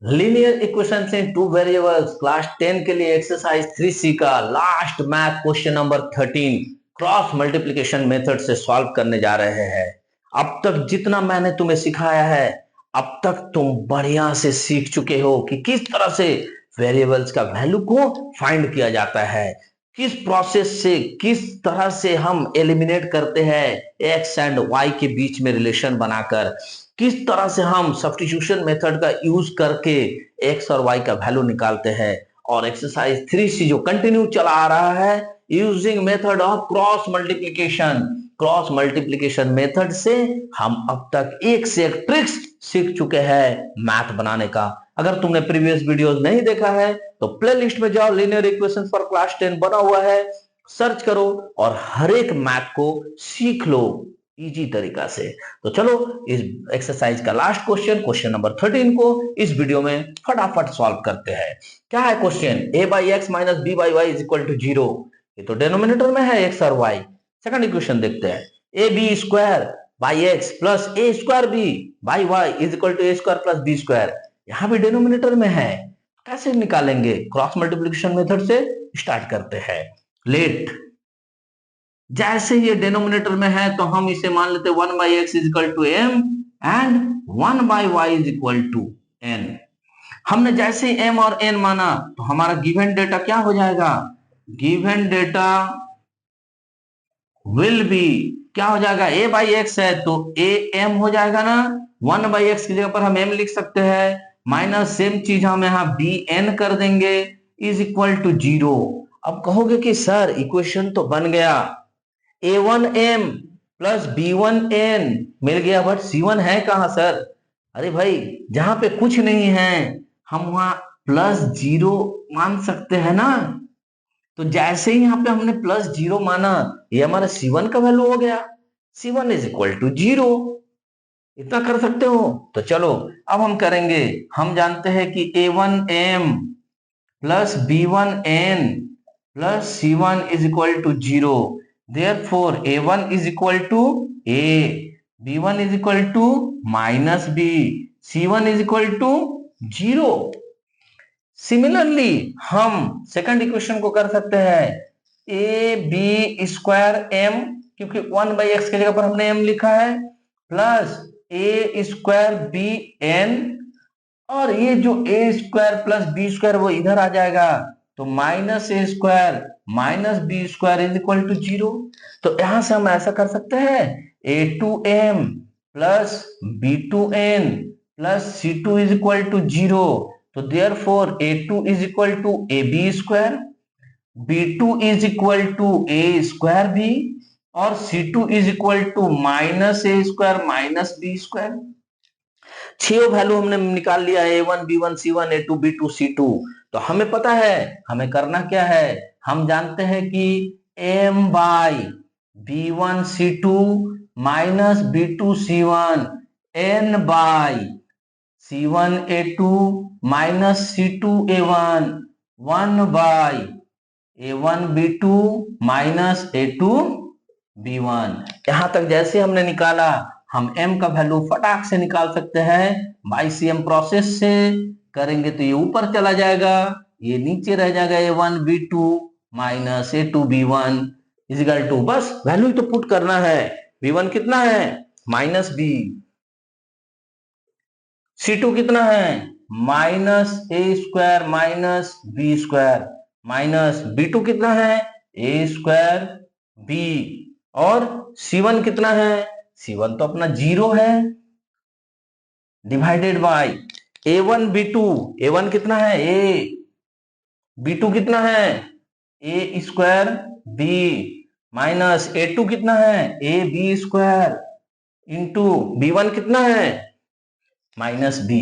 Linear equation in two variables class 10 के लिए exercise 3C का last math question number 13 cross multiplication method से solve करने जा रहे हैं। अब तक जितना मैंने तुम्हें सिखाया है, अब तक तुम बढ़िया से सीख चुके हो कि किस तरह से वेरिएबल्स का वैल्यू को फाइंड किया जाता है, किस प्रोसेस से किस तरह से हम एलिमिनेट करते हैं एक्स एंड वाई के बीच में रिलेशन बनाकर, किस तरह से हम सब्स्टिट्यूशन मेथड का यूज करके एक्स और वाई का वैल्यू निकालते हैं। और एक्सरसाइज 3C जो कंटिन्यू चला आ रहा है using method of cross multiplication method से हम अब तक एक से एक ट्रिक्स सीख चुके हैं मैथ बनाने का। अगर तुमने प्रीवियस वीडियोस नहीं देखा है तो प्लेलिस्ट में जाओ, लीनियर इक्वेशन फॉर क्लास 10 बना हुआ है, सर्च करो और हर एक मैथ को सीख लो इजी तरीका से। तो चलो इस एक्सरसाइज का लास्ट क्वेश्चन, क्वेश्चन नंबर 13 को इस वीडियो में फटाफट सॉल्व करते हैं। क्या है question? a by x minus b by y is equal to 0। ये तो डिनोमिनेटर में है एक्स और वाई। सेकंड इक्वेशन देखते हैं, a B square by x plus A square b by y is equal to a square plus B square. यहां भी denominator में है, कैसे निकालेंगे? क्रॉस मल्टीप्लिकेशन मेथड से स्टार्ट करते हैं। लेट जैसे ये डिनोमिनेटर में है तो हम इसे मान लेते हैं 1 by x is equal to m and 1 by y is equal to n. हमने जैसे एम और एन माना तो हमारा गिवन डेटा क्या हो जाएगा? गिवन डेटा विल बी क्या हो जाएगा? ए बाई एक्स है तो ए एम हो जाएगा ना। 1 बाई एक्स की जगह पर हम एम लिख सकते हैं, माइनस सेम चीज हम यहाँ बी एन कर देंगे इज इक्वल टू 0। अब कहोगे कि सर इक्वेशन तो बन गया, a1m प्लस b1n मिल गया, बट c1 है कहां सर? अरे भाई जहां पे कुछ नहीं है हम वहां प्लस 0 मान सकते हैं ना। तो जैसे ही यहाँ पे हमने प्लस 0 माना ये हमारा c1 का वैल्यू हो गया, c1 इज इक्वल टू 0। इतना कर सकते हो? तो चलो अब हम करेंगे। हम जानते हैं कि a1m plus b1n plus c1 is equal to 0. Therefore, a1 is equal to a, b1 is equal to minus b, c1 is equal to 0. Similarly हम सेकंड इक्वेशन को कर सकते हैं, ए बी स्क्वायर एम, क्योंकि 1 by x की जगह पर हमने एम लिखा है, प्लस ए स्क्वायर बी एन, और ये जो A square plus B square वो इधर आ जाएगा तो minus A square minus B square is equal to 0। तो यहां से हम ऐसा कर सकते हैं, A two M plus B two N plus C two is equal to 0। तो therefore A two is equal to A B square, B two is equal to a square B, और C two is equal to minus A square minus B square. छह value हमने निकाल लिया, a1 b1 c1 a2 b2 c2। तो हमें पता है हमें करना क्या है। हम जानते हैं कि m by b1 c2 minus b2 c1 n by c1 a2 minus c2 a1 1 by a1 b2 minus a2 b1। यहां तक जैसे हमने निकाला हम m का वैल्यू फटाक से निकाल सकते हैं बाई सी एम प्रोसेस से। करेंगे तो ये ऊपर चला जाएगा, ये नीचे रह जाएगा a1 b2 minus a2 b1 is equal to, बस वैल्यू तो पुट करना है। b1 कितना है? माइनस b, c2 कितना है? Minus A square minus B square, minus b2 कितना है? ए स्क्वायर b, और c1 कितना है? c1 तो अपना 0 है, divided by a1 b2, a1 कितना है? a, b2 कितना है? ए स्क्वायर b, माइनस a2 कितना है? A B square, into b1 कितना है? Minus b।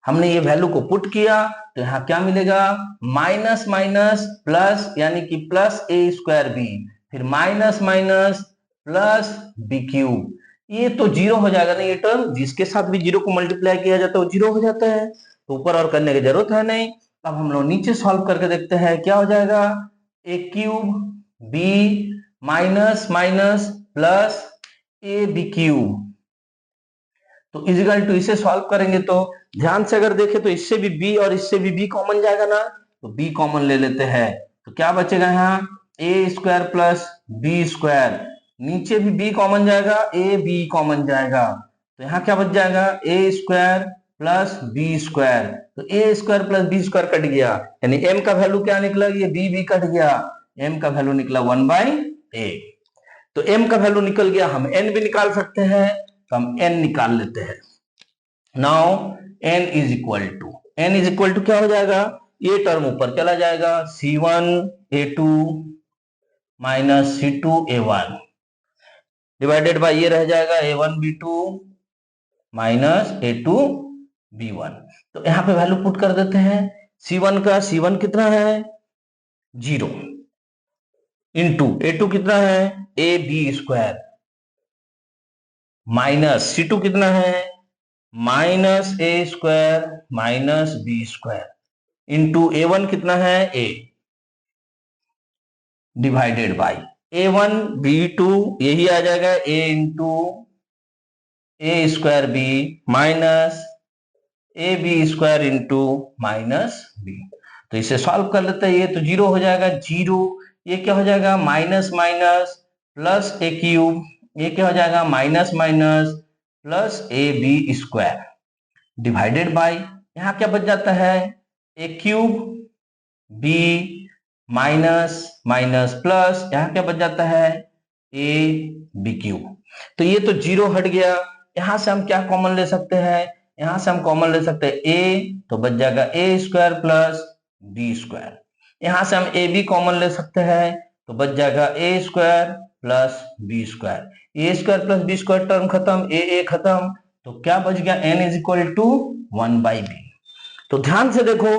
हमने ये वैल्यू को पुट किया तो यहां क्या मिलेगा? माइनस माइनस प्लस, यानी कि प्लस ए स्क्वायर बी, फिर minus minus plus b cube. ये तो 0 हो जाएगा ना, ये टर्म जिसके साथ भी 0 को मल्टीप्लाई किया जाता है वो 0 हो जाता है, तो ऊपर और करने की जरूरत है नहीं। अब हम लोग नीचे सॉल्व करके देखते हैं क्या हो जाएगा। A cube B minus minus plus A B cube, तो इजिकल टू इसे सॉल्व करेंगे तो ध्यान से अगर देखें तो इससे भी b और इससे भी b कॉमन जाएगा ना, तो b कॉमन ले लेते हैं तो क्या बचेगा यहाँ a square plus B square, नीचे भी b कॉमन जाएगा a b कॉमन जाएगा तो यहाँ क्या बच जाएगा a square plus B square, तो a square plus B square cut गया यानी m का वैल्यू क्या निकला, ये b कट गया, m का वैल्यू निकला 1/a। तो m का वैल्यू निकल गया, हम n भी निकाल सकते हैं तो हम n निकाल लेते हैं। Now n is equal to क्या हो जाएगा, ये टर्म ऊपर चला जाएगा c1a2 minus c2a1 divided by ये रह जाएगा a1b2 माइनस a2b1। तो यहां पे वैल्यू पुट कर देते हैं, c1 कितना है 0 इंटू a2 कितना है ab स्क्वायर माइनस c2 कितना है minus a square minus B square into a1 कितना है a डिवाइडेड बाई a1b2 यही आ जाएगा a into a square b minus a B square into minus b. तो इसे सॉल्व कर लेते हैं, ये तो 0 हो जाएगा 0, ये क्या हो जाएगा minus minus plus A cube, ये क्या हो जाएगा minus minus plus A B square divided by यहाँ क्या बच जाता है A cube B minus minus plus यहाँ क्या बच जाता है ए बी क्यूब। तो ये तो 0 हट गया, यहां से हम क्या कॉमन ले सकते हैं, यहां से हम कॉमन ले सकते हैं a, तो बच जाएगा a square plus B square, यहां से हम ए बी कॉमन ले सकते हैं तो बच जाएगा a square plus B square, a square plus B square term खत्म, ए खत्म, तो क्या बच गया n is equal to 1/b। तो ध्यान से देखो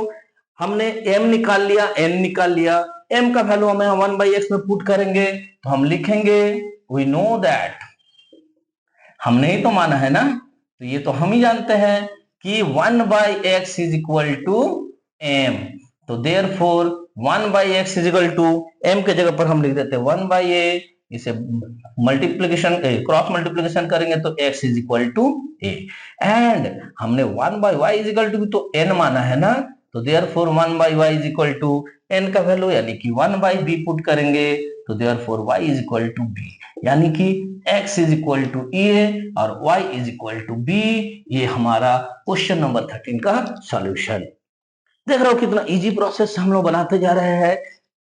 हमने m निकाल लिया n निकाल लिया, m का वैल्यू हम 1/x में पुट करेंगे तो हम लिखेंगे वी नो दैट, हमने ही तो माना है ना, तो ये तो हम ही जानते हैं कि 1/x is equal to m, तो therefore 1/x is equal to m के जगह पर हम लिख देते हैं 1/a, इसे मल्टीप्लीकेशन क्रॉस मल्टीप्लीकेशन करेंगे तो x is equal to a, and हमने 1/y इज इक्वल टू तो n माना है ना, तो therefore 1/y is equal to n का वैल्यू यानी कि 1/b पुट करेंगे तो therefore y is equal to b, यानी कि x is equal to a और y is equal to b। ये हमारा क्वेश्चन नंबर 13 का सॉल्यूशन। देख रहे हो कितना इजी प्रोसेस हम लोग बनाते जा रहे हैं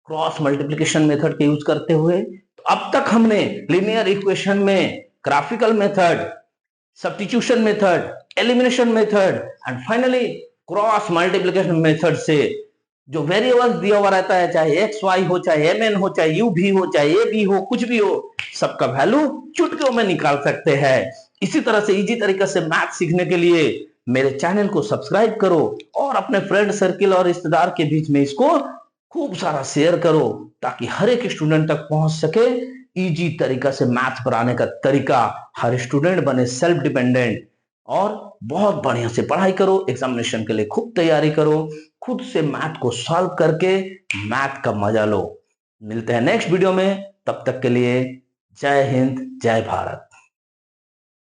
क्रॉस मल्टीप्लिकेशन मेथड के यूज करते हुए। तो अब तक हमने लिनियर इक्वेशन में graphical method, substitution method, elimination method and finally cross multiplication method से जो वेरिएबल्स दिया हुआ रहता है, चाहे एक्स वाई हो, चाहे एम एन हो, चाहे यू भी हो, चाहे ए बी हो, कुछ भी हो, सबका वैल्यू चुटकियों में निकाल सकते हैं। इसी तरह से इजी तरीके से मैथ सीखने के लिए मेरे चैनल को सब्सक्राइब करो और अपने फ्रेंड सर्किल और रिश्तेदार के बीच में इसको खूब सारा शेयर करो ताकि हर एक स्टूडेंट तक पहुंच सके। इजी तरीका से मैथ पढ़ाने का तरीका, हर स्टूडेंट बने सेल्फ डिपेंडेंट और बहुत बढ़िया से पढ़ाई करो, एग्जामिनेशन के लिए खूब तैयारी करो, खुद से मैथ को सॉल्व करके मैथ का मजा लो। मिलते हैं नेक्स्ट वीडियो में, तब तक के लिए जय हिंद जय भारत।